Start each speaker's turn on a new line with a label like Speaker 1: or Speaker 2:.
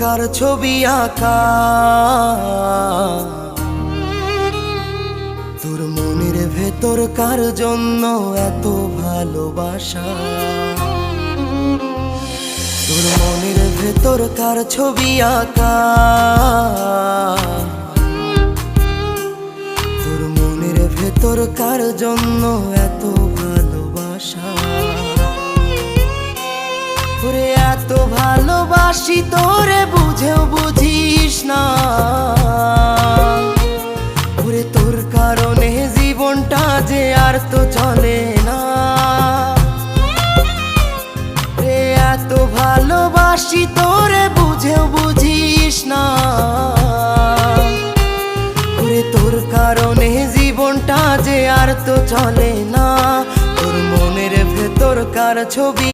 Speaker 1: কার ছবি আঁকা, তোর মনের ভেতর কার জন্য এত ভালোবাসা, তোর মনের ভেতর কার ছবি আঁকা, তোর মনের ভেতর কার জন্য এত ভালোবাসা। ওরে এত ভালোবাসি তোরে বুঝেও বুঝিস না, ওরে তোর কারণে জীবনটা যে আর তো চলে না। রে এত ভালোবাসি তোরে বুঝেও বুঝিস না, ওরে তোর কারণে জীবনটা যে আর তো চলে না। তোর মনের ভেতর কার ছবি